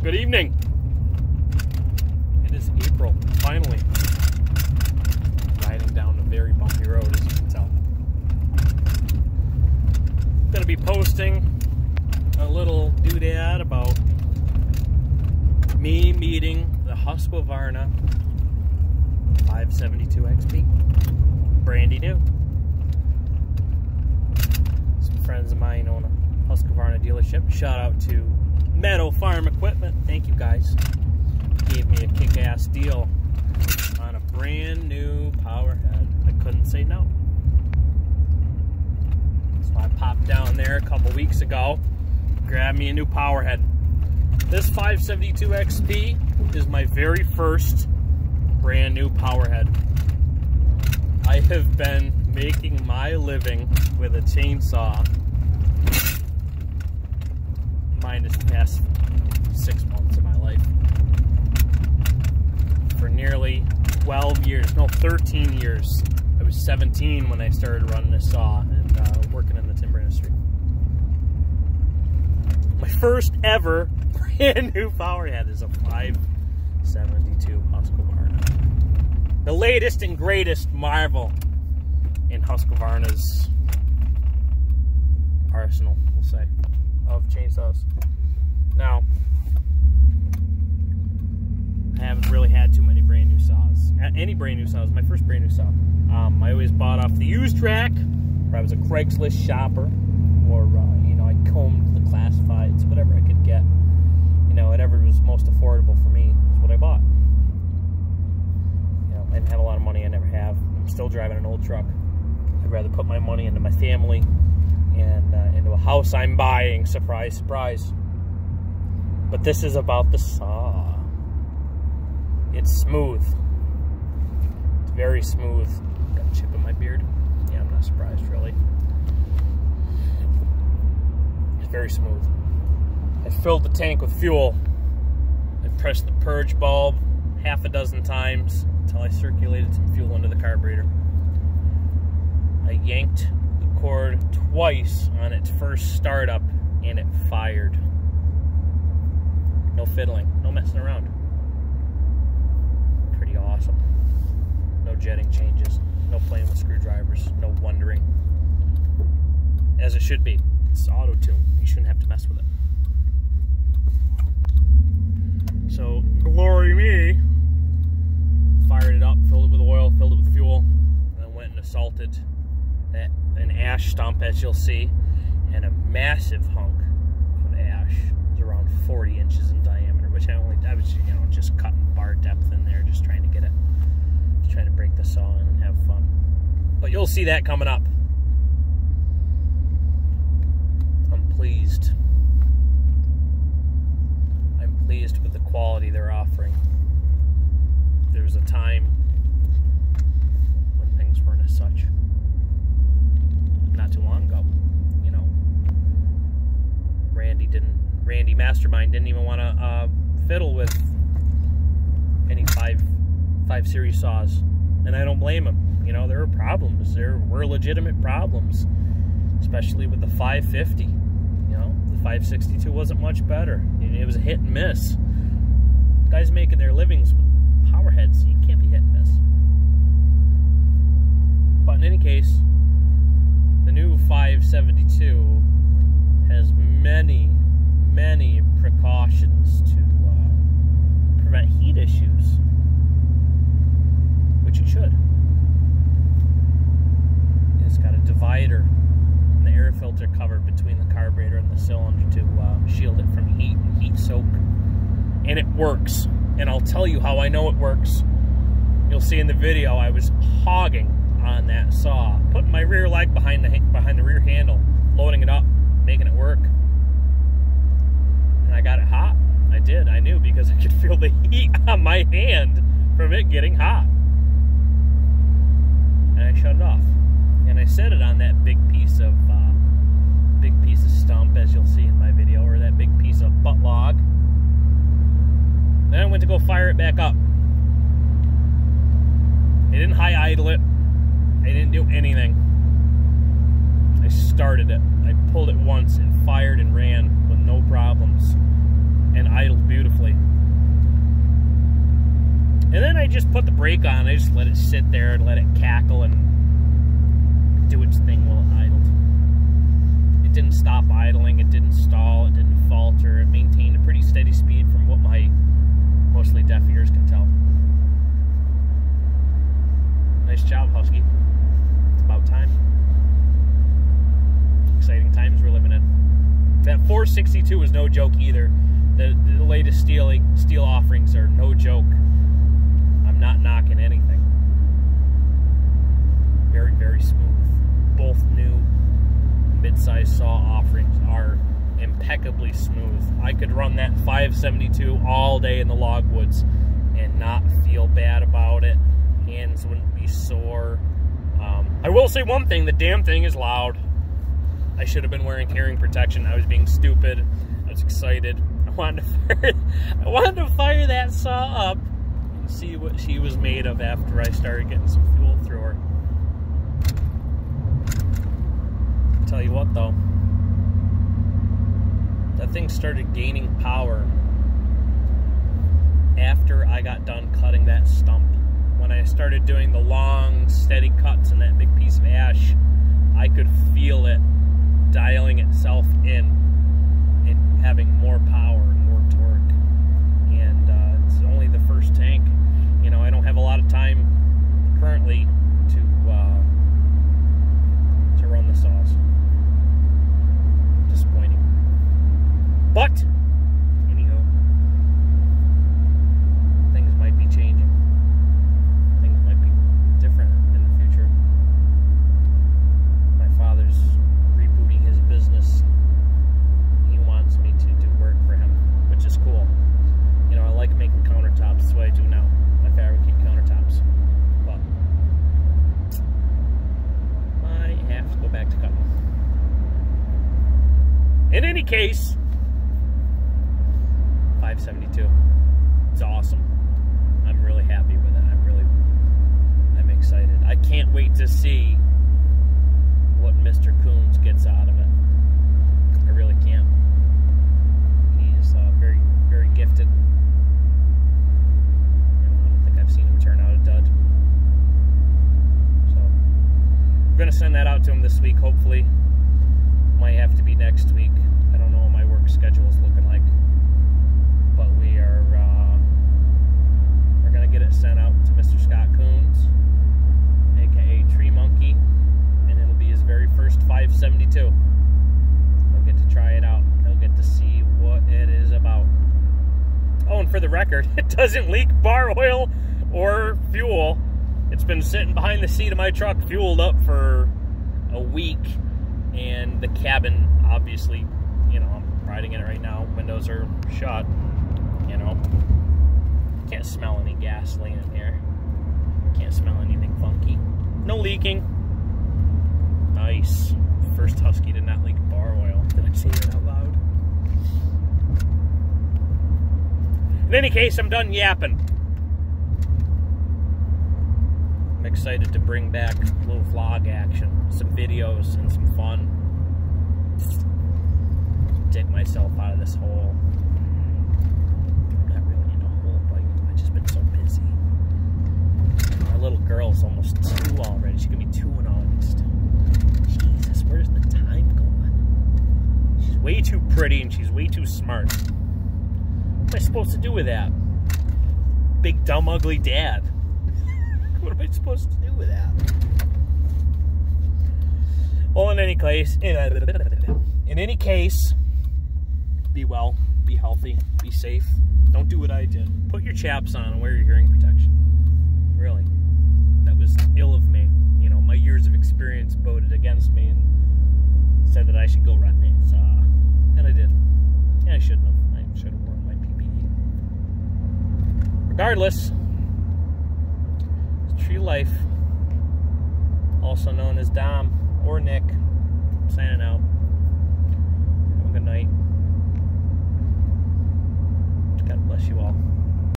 Good evening. It is April, finally. Riding down a very bumpy road, as you can tell. Going to be posting a little doodad about me meeting the Husqvarna 572 XP. Brandy new. Some friends of mine own a Husqvarna dealership. Shout out to Meadow Farm Equipment. Thank you guys. Gave me a kick-ass deal on a brand new power head. I couldn't say no. So I popped down there a couple weeks ago, grabbed me a new power head. This 572 XP is my very first brand new power head. I have been making my living with a chainsaw minus the past 6 months of my life for nearly 12 years, no, 13 years. I was 17 when I started running this saw and working in the timber industry. My first ever brand new power head is a 572 Husqvarna. The latest and greatest marvel in Husqvarna's arsenal, we'll say, of chainsaws. Now, I haven't really had too many brand new saws. Any brand new saws, my first brand new saw. I always bought off the used rack, or I was a Craigslist shopper, or, you know, I combed the classifieds, whatever I could get. You know, whatever was most affordable for me is what I bought. You know, I didn't have a lot of money, I never have. I'm still driving an old truck. I'd rather put my money into my family and into a house I'm buying. Surprise, surprise. But this is about the saw. It's smooth. It's very smooth. Got a chip in my beard. Yeah, I'm not surprised, really. It's very smooth. I filled the tank with fuel. I pressed the purge bulb half a dozen times until I circulated some fuel into the carburetor. I yanked the cord twice on its first startup and it fired. No fiddling, no messing around. Pretty awesome. No jetting changes, no playing with screwdrivers, no wondering. As it should be. It's auto-tune. You shouldn't have to mess with it. So, glory me. Fired it up, filled it with oil, filled it with fuel, and then went and assaulted an ash stump, as you'll see, and a massive hunk of ash. It was around 40 inches in diameter, which I was, you know, just cutting bar depth in there, just trying to get it, just trying to break the saw in and have fun. But you'll see that coming up. I'm pleased. I'm pleased with the quality they're offering. There was a time when things weren't as such. Not too long ago, you know. Randy Mastermind didn't even want to fiddle with any 5 series saws, and I don't blame him. You know, there were problems. There were legitimate problems, especially with the 550. You know, the 562 wasn't much better. It was a hit and miss. Guys making their livings with power heads, you can't be hit and miss. But in any case, the new 572 has many precautions to prevent heat issues, which it should. It's got a divider and the air filter cover between the carburetor and the cylinder to shield it from heat and heat soak. And it works. And I'll tell you how I know it works. You'll see in the video I was hogging on that saw, putting my rear leg behind the rear handle, loading it up, making it work. And I got it hot. I did. I knew, because I could feel the heat on my hand from it getting hot. And I shut it off. And I set it on that big piece of stump, as you'll see in my video, or that big piece of butt log. Then I went to go fire it back up. I didn't high idle it. I didn't do anything. I started it. I pulled it once and fired and ran with no problems, and idled beautifully. just put the brake on. I just let it sit there and let it cackle and do its thing while it idled. It didn't stop idling, it didn't stall, it didn't falter. It maintained a pretty steady speed from what my mostly deaf ears can tell. Nice job, Husky. It's about time. Exciting times we're living in. That 462 was no joke either. The latest steel offerings are no joke. I'm not knocking anything. Very, very smooth. Both new mid-size saw offerings are impeccably smooth. I could run that 572 all day in the logwoods and not feel bad about it. Hands wouldn't be sore. I will say one thing, the damn thing is loud. I should have been wearing hearing protection. I was being stupid. I was excited. I wanted to fire that saw up and see what she was made of after I started getting some fuel through her. Tell you what though, that thing started gaining power after I got done cutting that stump. When I started doing the long, steady cuts in that big piece of ash, I could feel it dialing itself in and having more power and more torque. And it's only the first tank. You know, I don't have a lot of time currently to run the saws. Disappointing. But anyhow, things might be changing. Things might be different in the future. My father's rebooting his business. He wants me to do work for him, which is cool. You know, I like making countertops. That's what I do now. I fabricate countertops. But I have to go back to cutting. In any case, 572. It's awesome. I'm really happy with it. I'm excited. I can't wait to see what Mr. Coons gets out of it. I really can't. He's very, very gifted. I don't think I've seen him turn out a dud. So, I'm going to send that out to him this week, hopefully. Might have to be next week. I don't know what my work schedule is looking like. But we're going to get it sent out to Mr. Scott Coons, aka Tree Monkey, and it'll be his very first 572. He'll get to try it out. He'll get to see what it is about. Oh, and for the record, it doesn't leak bar oil or fuel. It's been sitting behind the seat of my truck, fueled up for a week, and the cabin, obviously, you know, I'm riding in it right now. Windows are shut, you know. Can't smell any gasoline in here. Can't smell anything funky. No leaking. Nice. First Husky did not leak bar oil. Did I say that out loud? In any case, I'm done yapping. I'm excited to bring back a little vlog action, some videos, and some fun. Dig myself out of this hole. I'm not really in a hole, but I've just been so busy. My little girl's almost 2 already. She's gonna be 2 in August. Jesus, where's the time going? She's way too pretty and she's way too smart. What am I supposed to do with that? Big, dumb, ugly dad. What am I supposed to do with that? Well, in any case, be well, be healthy, be safe. Don't do what I did. Put your chaps on and wear your hearing protection. Really. That was ill of me. You know, my years of experience voted against me and said that I should go run it. And I did. Yeah, I shouldn't have. I should have worn my PPE. Regardless, it's Tree Life, also known as Dom or Nick, signing out. Have a good night. God bless you all.